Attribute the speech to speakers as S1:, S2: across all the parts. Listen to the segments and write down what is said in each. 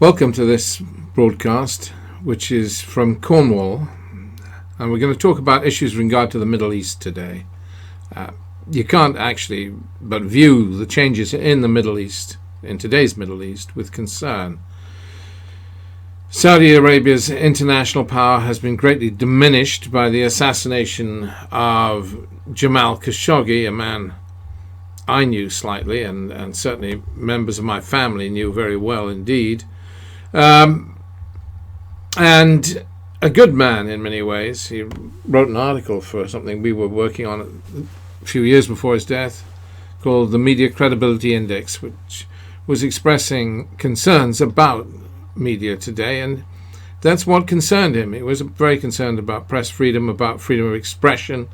S1: Welcome to this broadcast, which is from Cornwall, and we're going to talk about issues in regard to the Middle East today. You can't actually but view the changes in the Middle East, in today's Middle East, with concern. Saudi Arabia's international power has been greatly diminished by the assassination of Jamal Khashoggi, a man I knew slightly, and certainly members of my family knew very well indeed. And a good man in many ways. He wrote an article for something we were working on a few years before his death called the Media Credibility Index, which was expressing concerns about media today, and that's what concerned him. He was very concerned about press freedom, about freedom of expression,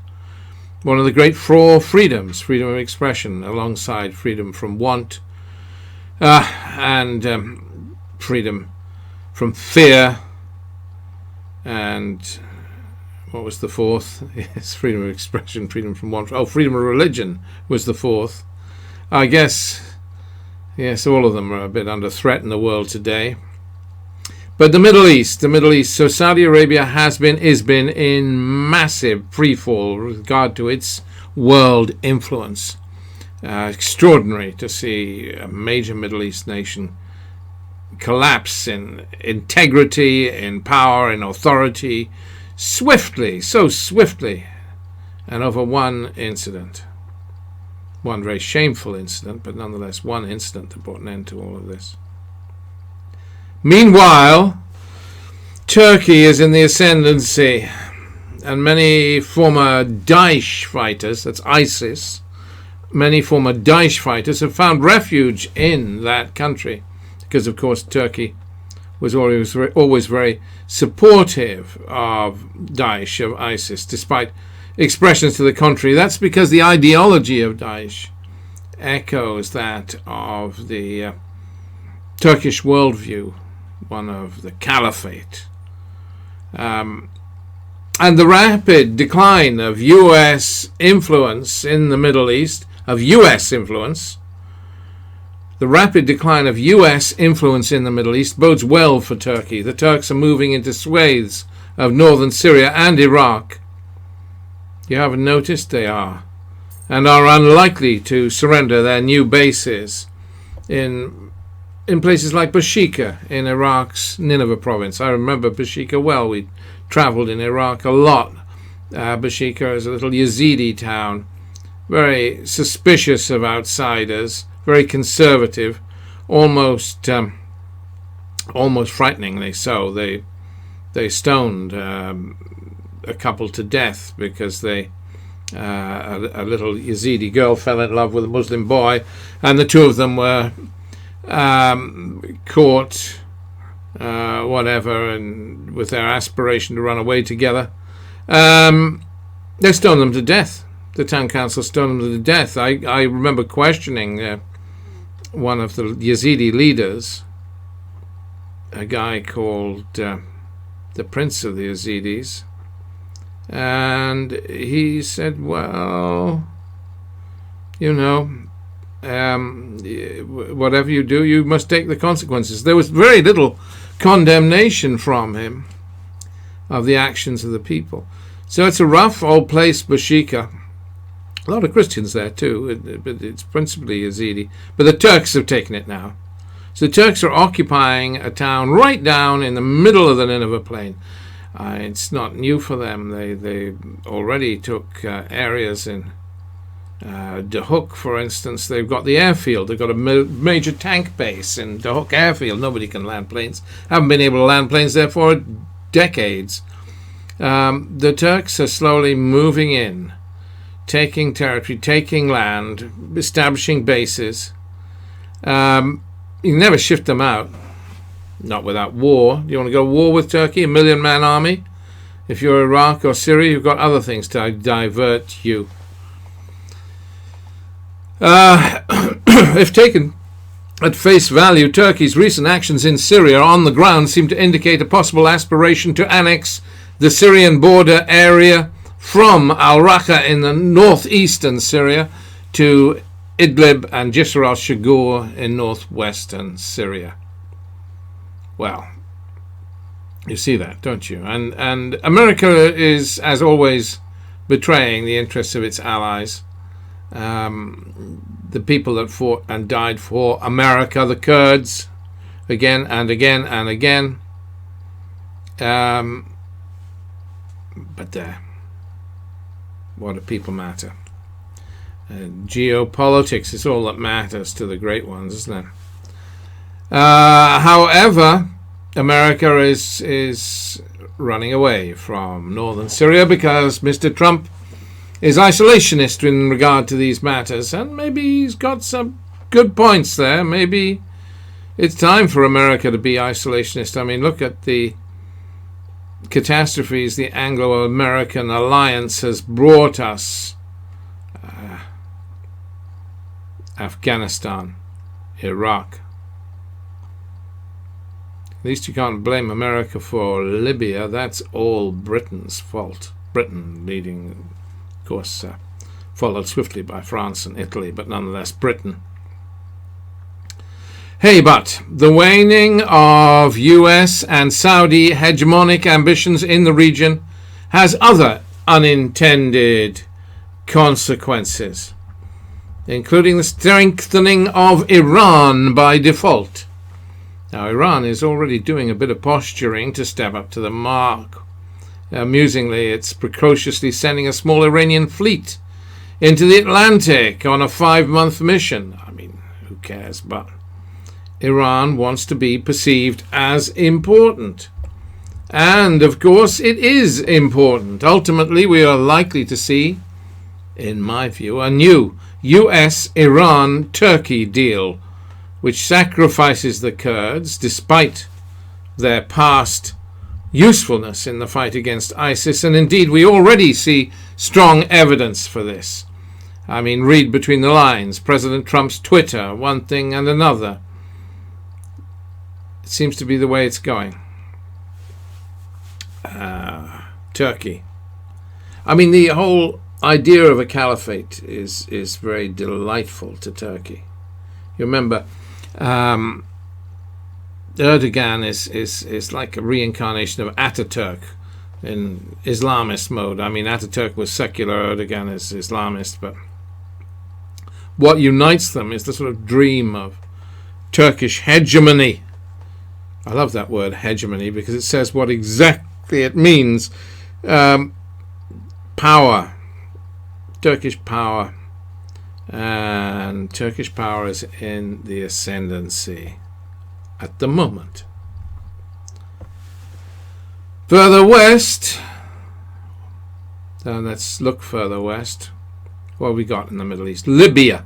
S1: one of the great four freedoms, freedom of expression, alongside freedom from want and freedom from fear, and what was the fourth? Yes, freedom of expression, freedom from want. Oh, freedom of religion was the fourth. I guess, yes, all of them are a bit under threat in the world today. But the Middle East, so Saudi Arabia is been in massive freefall with regard to its world influence. Extraordinary to see a major Middle East nation collapse in integrity, in power, in authority, so swiftly, and over one incident. One very shameful incident, but nonetheless one incident that brought an end to all of this. Meanwhile, Turkey is in the ascendancy, and many former Daesh fighters, that's ISIS, many former Daesh fighters have found refuge in that country. Because, of course, Turkey was always very supportive of Daesh, of ISIS, despite expressions to the contrary. That's because the ideology of Daesh echoes that of the Turkish worldview, one of the caliphate. And the rapid decline of U.S. influence in the Middle East, the rapid decline of U.S. influence in the Middle East bodes well for Turkey. The Turks are moving into swathes of northern Syria and Iraq. You haven't noticed? They are. And are unlikely to surrender their new bases in places like Bashika in Iraq's Nineveh province. I remember Bashika well. We traveled in Iraq a lot. Bashika is a little Yazidi town, very suspicious of outsiders, very conservative, almost frighteningly so. They stoned a couple to death because a little Yazidi girl fell in love with a Muslim boy, and the two of them were caught, and with their aspiration to run away together, they stoned them to death. The town council stoned them to death. I remember questioning one of the Yazidi leaders, a guy called the Prince of the Yazidis, and he said, well, whatever you do, you must take the consequences. There was very little condemnation from him of the actions of the people. So it's a rough old place, Bashika. A lot of Christians there too, but it's principally Yazidi. But the Turks have taken it now. So the Turks are occupying a town right down in the middle of the Nineveh plain. It's not new for them. They already took areas in Dahuk, for instance. They've got the airfield. They've got a major tank base in Dahuk airfield. Nobody can land planes. Haven't been able to land planes there for decades. The Turks are slowly moving in, taking territory, taking land, establishing bases. You can never shift them out, not without war. Do you want to go to war with Turkey, a 1 million-man army? If you're Iraq or Syria, you've got other things to divert you. If taken at face value, Turkey's recent actions in Syria on the ground seem to indicate a possible aspiration to annex the Syrian border area from al-Raqqa in the northeastern Syria to Idlib and Jisr al-Shugur in northwestern Syria. Well, you see that, don't you? And America is, as always, betraying the interests of its allies. The people that fought and died for America, the Kurds, again and again and again. But there, what do people matter? Geopolitics is all that matters to the great ones, isn't it? However, America is running away from northern Syria because Mr. Trump is isolationist in regard to these matters, and maybe he's got some good points there. Maybe it's time for America to be isolationist. I mean, look at the catastrophes the Anglo-American alliance has brought us. Afghanistan, Iraq. At least you can't blame America for Libya. That's all Britain's fault. Britain leading, of course, followed swiftly by France and Italy, but nonetheless Britain. Hey, but the waning of US and Saudi hegemonic ambitions in the region has other unintended consequences, including the strengthening of Iran by default. Now, Iran is already doing a bit of posturing to step up to the mark. Amusingly, it's precociously sending a small Iranian fleet into the Atlantic on a 5-month mission. I mean, who cares? But Iran wants to be perceived as important. And, of course, it is important. Ultimately, we are likely to see, in my view, a new US-Iran-Turkey deal, which sacrifices the Kurds despite their past usefulness in the fight against ISIS. And indeed, we already see strong evidence for this. I mean, read between the lines. President Trump's Twitter, one thing and another. It seems to be the way it's going. Turkey. I mean, the whole idea of a caliphate is very delightful to Turkey. You remember, Erdogan is like a reincarnation of Ataturk in Islamist mode. I mean, Ataturk was secular, Erdogan is Islamist, but what unites them is the sort of dream of Turkish hegemony. I love that word, hegemony, because it says what exactly it means. Power. Turkish power. And Turkish power is in the ascendancy at the moment. Further west, let's look further west. What have we got in the Middle East? Libya.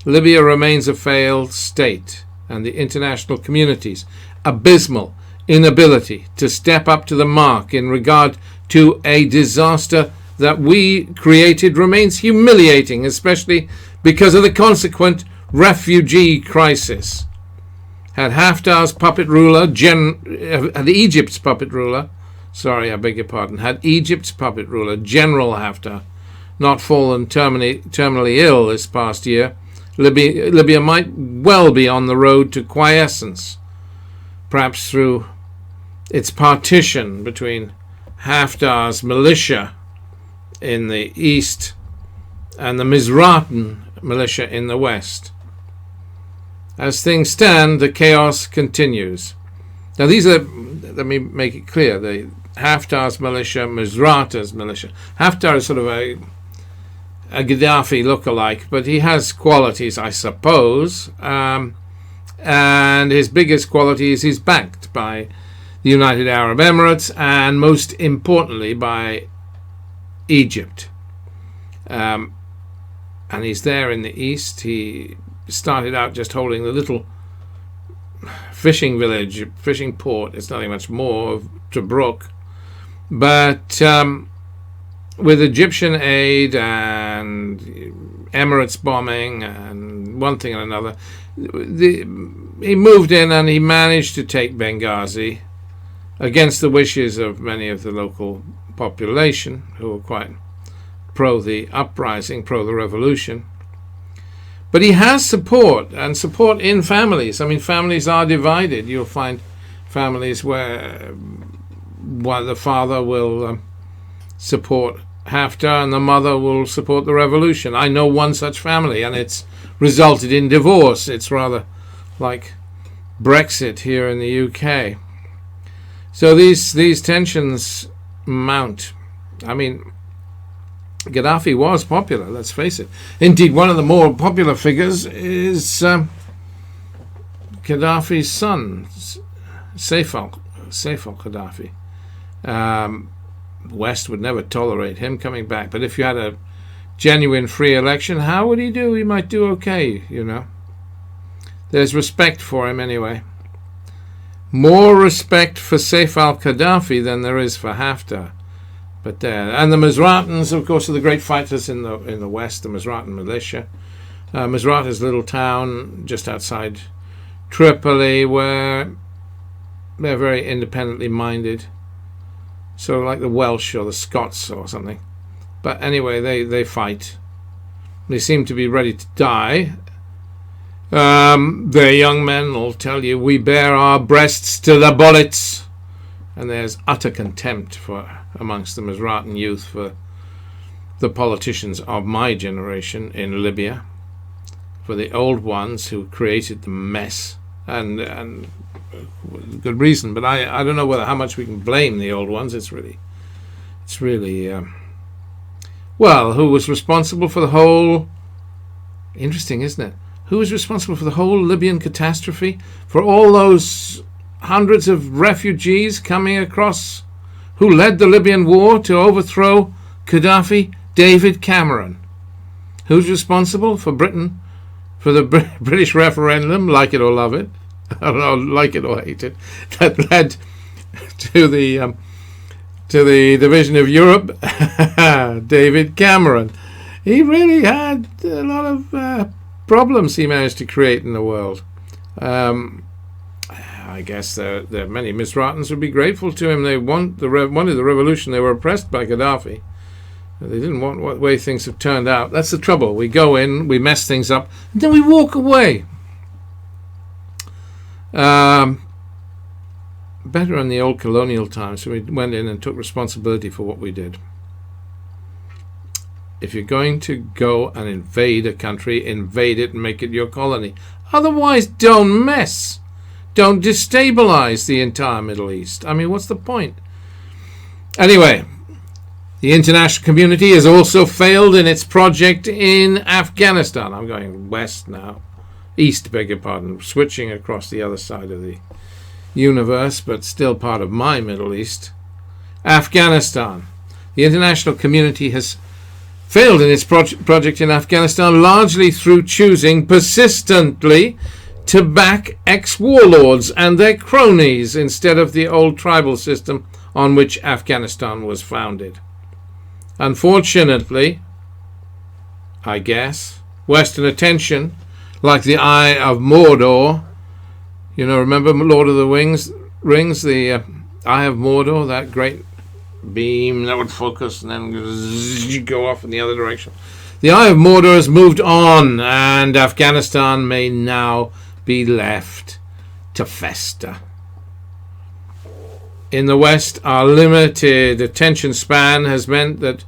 S1: Libya remains a failed state, and the international community's abysmal inability to step up to the mark in regard to a disaster that we created remains humiliating, especially because of the consequent refugee crisis. Had Haftar's puppet ruler, had Egypt's puppet ruler, had Egypt's puppet ruler, General Haftar, not fallen terminally ill this past year, Libya might well be on the road to quiescence, perhaps through its partition between Haftar's militia in the east and the Misratan militia in the west. As things stand, the chaos continues. Now these are, let me make it clear, the Haftar's militia, Misrata's militia. Haftar is sort of a Gaddafi look-alike, but he has qualities, I suppose, and his biggest quality is he's backed by the United Arab Emirates and, most importantly, by Egypt. And he's there in the east. He started out just holding the little fishing village, fishing port. It's nothing much more of Tobruk. But with Egyptian aid and Emirates bombing and one thing and another, he moved in and he managed to take Benghazi against the wishes of many of the local population who were quite pro the uprising, pro the revolution. But he has support, and support in families. I mean, families are divided. You'll find families where the father will support Haftar and the mother will support the revolution. I know one such family, and it's resulted in divorce. It's rather like Brexit here in the UK. So these tensions mount. I mean, Gaddafi was popular, let's face it. Indeed, one of the more popular figures is Gaddafi's son, Saif al-Gaddafi. The West would never tolerate him coming back, but if you had a genuine free election, how would he do? He might do okay, you know. There's respect for him anyway. More respect for Saif al-Gaddafi than there is for Haftar. But there, and the Misratans, of course, are the great fighters in the West. The Misratan militia. Misrata is a little town just outside Tripoli, where they're very independently minded. So like the Welsh or the Scots or something. But anyway, they fight. They seem to be ready to die. Their young men will tell you, we bare our breasts to the bullets. And there's utter contempt amongst the Misratan youth for the politicians of my generation in Libya, for the old ones who created the mess, and good reason. But I don't know how much we can blame the old ones. It's really well, who was responsible for the whole? Interesting, isn't it? Who was responsible for the whole Libyan catastrophe? For all those hundreds of refugees coming across? Who led the Libyan war to overthrow Gaddafi? David Cameron. Who's responsible for Britain, for the British referendum, like it or love it, I don't know, like it or hate it, that led to the division of Europe? David Cameron. He really had a lot of problems he managed to create in the world. I guess there are many Misratans would be grateful to him. They wanted the revolution. They were oppressed by Gaddafi. They didn't want what way things have turned out. That's the trouble. We go in, we mess things up, and then we walk away. Better in the old colonial times, so we went in and took responsibility for what we did. If you're going to go and invade a country, invade it and make it your colony. Otherwise, don't mess. Don't destabilize the entire Middle East. I mean, what's the point? Anyway, the international community has also failed in its project in Afghanistan. I'm going west now. East, beg your pardon. Switching across the other side of the universe, but still part of my Middle East. Afghanistan. The international community has failed in its project in Afghanistan largely through choosing persistently to back ex-warlords and their cronies instead of the old tribal system on which Afghanistan was founded. Unfortunately, I guess, Western attention, like the Eye of Mordor, you know, remember Lord of the Rings, the Eye of Mordor, that great beam that would focus and then go off in the other direction. The Eye of Mordor has moved on, and Afghanistan may now be left to fester. In the West, our limited attention span has meant that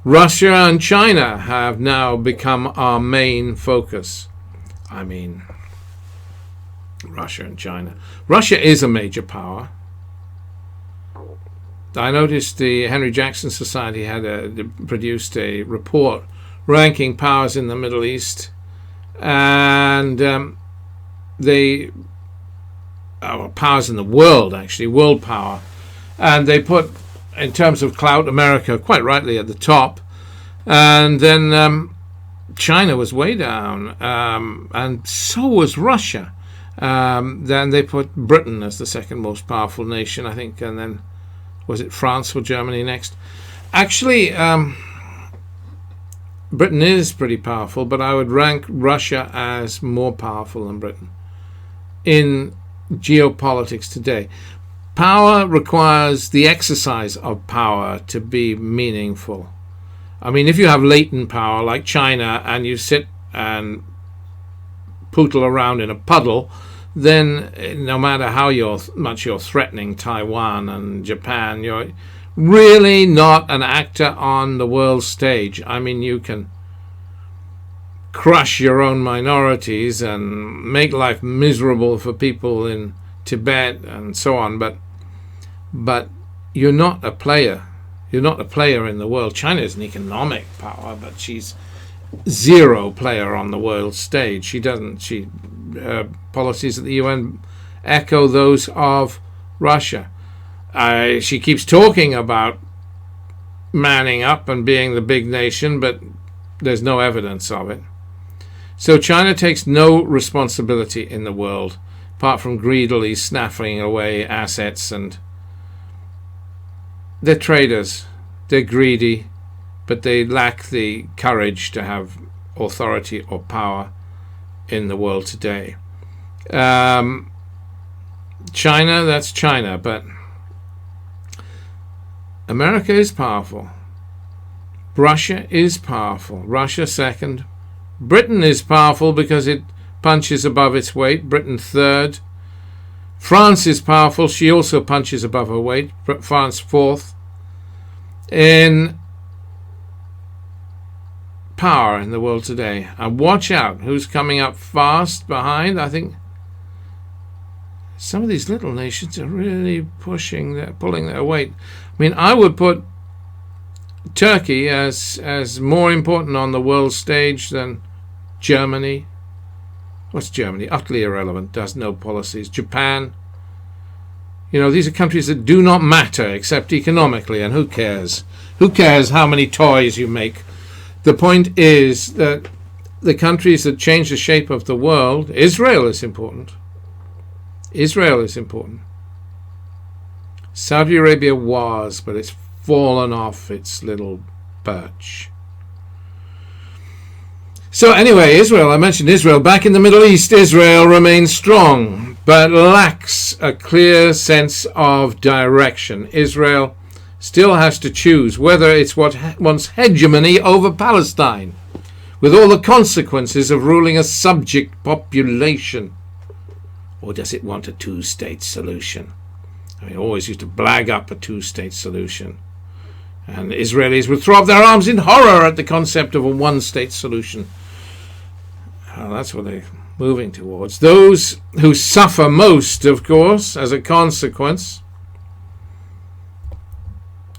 S1: Russia and China have now become our main focus. I mean, Russia and China. Russia is a major power. I noticed the Henry Jackson Society had produced a report ranking powers in the Middle East, and powers in the world, actually, world power, and they put, in terms of clout, America quite rightly at the top, and then China was way down, and so was Russia. Then they put Britain as the second most powerful nation, I think, and then was it France or Germany next? Actually, Britain is pretty powerful, but I would rank Russia as more powerful than Britain in geopolitics today. Power requires the exercise of power to be meaningful. I mean, if you have latent power like China and you sit and pootle around in a puddle, then no matter how much you're threatening Taiwan and Japan, you're really not an actor on the world stage. I mean, you can crush your own minorities and make life miserable for people in Tibet and so on, but you're not a player. You're not a player in the world. China is an economic power, but she's zero player on the world stage. Her policies at the UN echo those of Russia. She keeps talking about manning up and being the big nation, but there's no evidence of it. So China takes no responsibility in the world, apart from greedily snaffling away assets. And they're traders. They're greedy, but they lack the courage to have authority or power in the world today. China, that's China, but America is powerful. Russia is powerful. Russia second. Britain is powerful because it punches above its weight. Britain third. France is powerful. She also punches above her weight. France fourth in power in the world today. And watch out who's coming up fast behind. I think some of these little nations are really pulling their weight. I mean, I would put Turkey as more important on the world stage than Germany. What's Germany? Utterly irrelevant, does no policies. Japan. These are countries that do not matter except economically, and who cares? Who cares how many toys you make? The point is that the countries that change the shape of the world, Israel is important. Israel is important. Saudi Arabia was, but it's fallen off its little perch. So anyway, Israel, I mentioned Israel. Back in the Middle East, Israel remains strong, but lacks a clear sense of direction. Israel still has to choose whether it's what wants hegemony over Palestine, with all the consequences of ruling a subject population, or does it want a two-state solution? I mean, always used to blag up a two-state solution. And the Israelis would throw up their arms in horror at the concept of a one-state solution. Well, that's what they're moving towards. Those who suffer most, of course, as a consequence,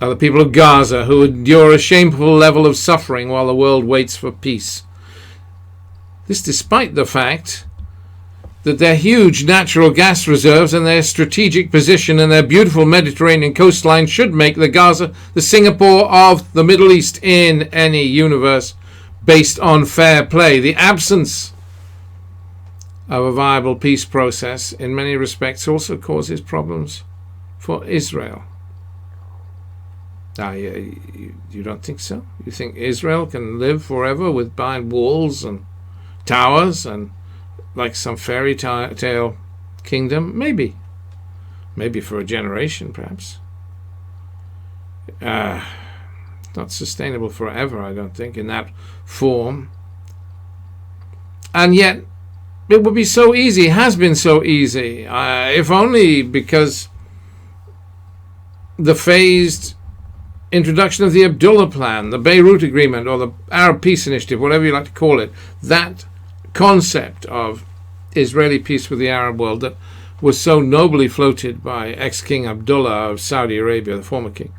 S1: are the people of Gaza, who endure a shameful level of suffering while the world waits for peace. This despite the fact that their huge natural gas reserves and their strategic position and their beautiful Mediterranean coastline should make the Gaza the Singapore of the Middle East in any universe based on fair play. The absence of a viable peace process in many respects also causes problems for Israel. You don't think so? You think Israel can live forever with behind walls and towers and like some fairy tale kingdom? Maybe for a generation, perhaps. Not sustainable forever, I don't think, in that form. And yet it would be so easy, has been so easy, if only because the phased introduction of the Abdullah Plan, the Beirut Agreement, or the Arab Peace Initiative, whatever you like to call it, that concept of Israeli peace with the Arab world that was so nobly floated by ex-King Abdullah of Saudi Arabia, the former king.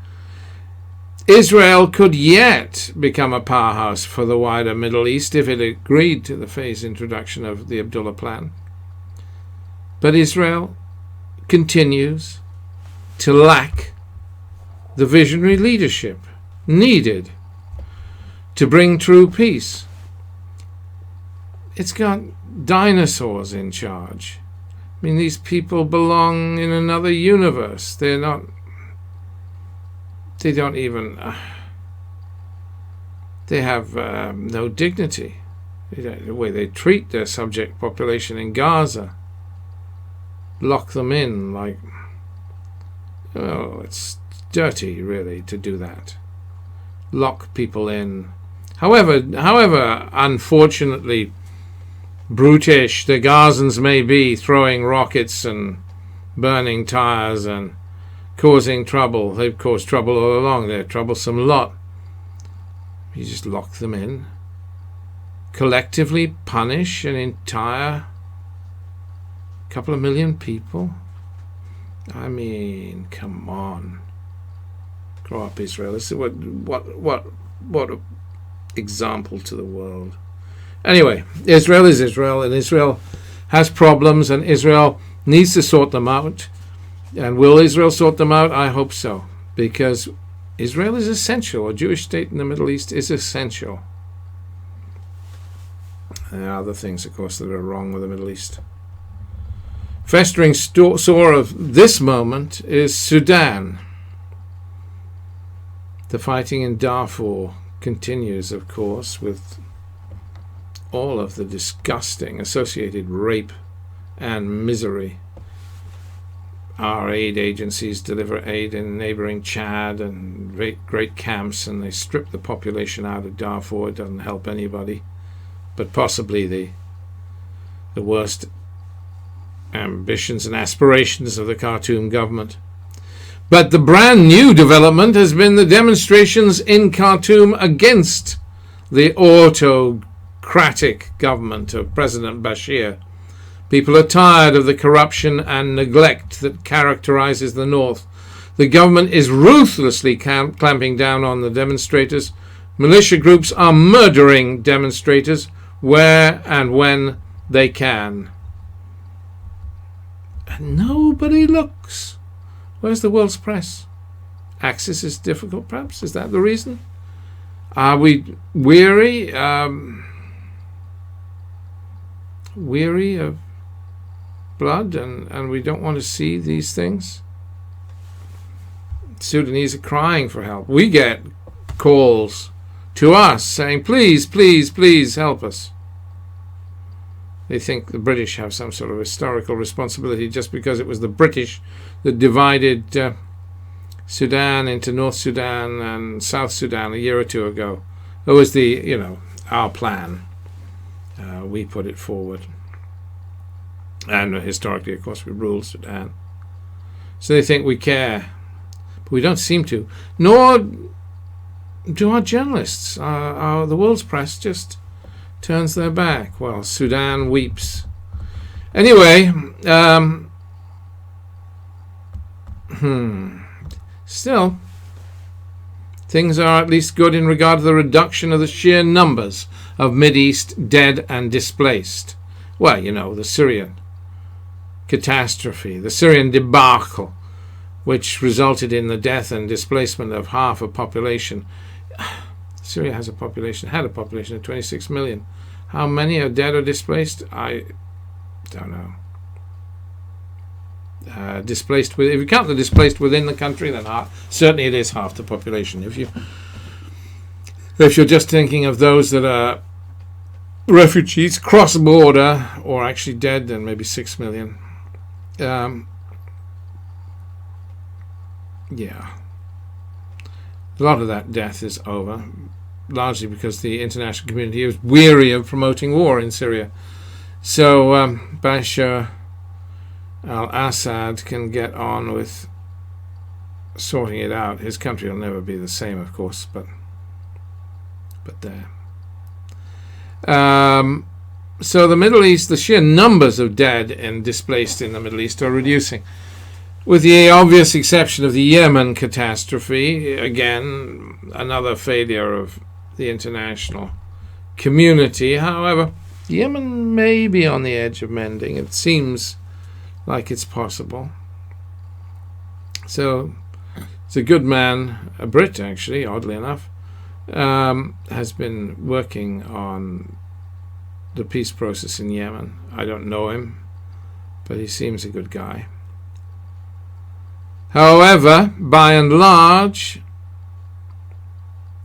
S1: Israel could yet become a powerhouse for the wider Middle East if it agreed to the phased introduction of the Abdullah Plan. But Israel continues to lack the visionary leadership needed to bring true peace. It's got dinosaurs in charge. I mean, these people belong in another universe. They don't even, they have no dignity. The way they treat their subject population in Gaza, lock them in like, it's dirty really to do that. Lock people in. However, unfortunately, brutish the Gazans may be, throwing rockets and burning tires and causing trouble. They've caused trouble all along. They're a troublesome lot. You just lock them in. Collectively punish an entire couple of million people. I mean, come on. Grow up, Israel. This is what an example to the world. Anyway, Israel is Israel, and Israel has problems, and Israel needs to sort them out. And will Israel sort them out? I hope so, because Israel is essential. A Jewish state in the Middle East is essential. There are other things, of course, that are wrong with the Middle East. Festering sore of this moment is Sudan. The fighting in Darfur continues, of course, with all of the disgusting associated rape and misery. Our aid agencies deliver aid in neighboring Chad and great camps, and they strip the population out of Darfur. It doesn't help anybody, but possibly the worst ambitions and aspirations of the Khartoum government. But the brand new development has been the demonstrations in Khartoum against the autocratic government of President Bashir. People are tired of the corruption and neglect that characterizes the north. The government is ruthlessly clamping down on the demonstrators. Militia groups are murdering demonstrators where and when they can. And nobody looks. Where's the world's press? Access is difficult, perhaps? Is that the reason? Are we weary? Weary of blood, and we don't want to see these things? Sudanese are crying for help. We get calls to us saying, please, please, please help us. They think the British have some sort of historical responsibility just because it was the British that divided Sudan into North Sudan and South Sudan a year or two ago. It was our plan. We put it forward. And historically, of course, we ruled Sudan. So they think we care. But we don't seem to. Nor do our journalists. The world's press just turns their back. Well, Sudan weeps. Anyway, still, things are at least good in regard to the reduction of the sheer numbers of Mideast dead and displaced. Well, the Syrian catastrophe, the Syrian debacle, which resulted in the death and displacement of half a population. Syria had a population of 26 million. How many are dead or displaced? I don't know. If you count the displaced within the country, then certainly it is half the population. If you're just thinking of those that are refugees cross-border or actually dead, then maybe 6 million. Yeah. A lot of that death is over, largely because the international community is weary of promoting war in Syria. So Bashar al-Assad can get on with sorting it out. His country will never be the same, of course, but there. So the Middle East, the sheer numbers of dead and displaced in the Middle East are reducing. With the obvious exception of the Yemen catastrophe, again, another failure of the international community. However, Yemen may be on the edge of mending. It seems like it's possible. So, it's a good man, a Brit actually, oddly enough, has been working on the peace process in Yemen. I don't know him, but he seems a good guy. However, by and large,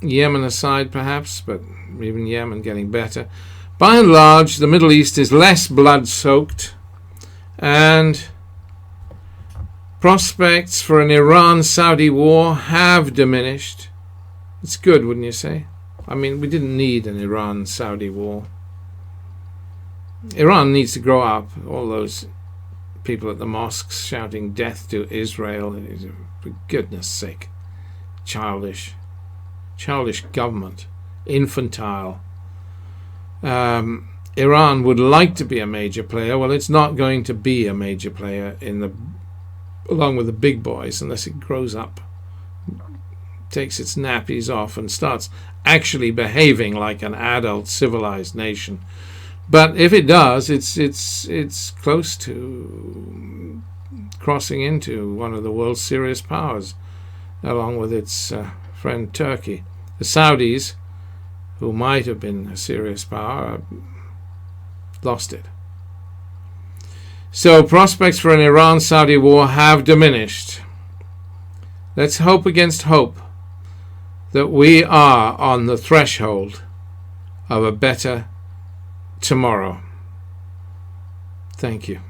S1: Yemen aside perhaps, but even Yemen getting better, by and large the Middle East is less blood-soaked, and prospects for an Iran-Saudi war have diminished. It's good, wouldn't you say? I mean, we didn't need an Iran-Saudi war. Iran needs to grow up. All those people at the mosques shouting death to Israel, for goodness sake, childish government, infantile. Iran would like to be a major player. Well, it's not going to be a major player along with the big boys unless it grows up, takes its nappies off, and starts actually behaving like an adult civilized nation. But if it does, it's close to crossing into one of the world's serious powers, along with its friend Turkey. The Saudis, who might have been a serious power, lost it. So prospects for an Iran-Saudi war have diminished. Let's hope against hope that we are on the threshold of a better tomorrow. Thank you.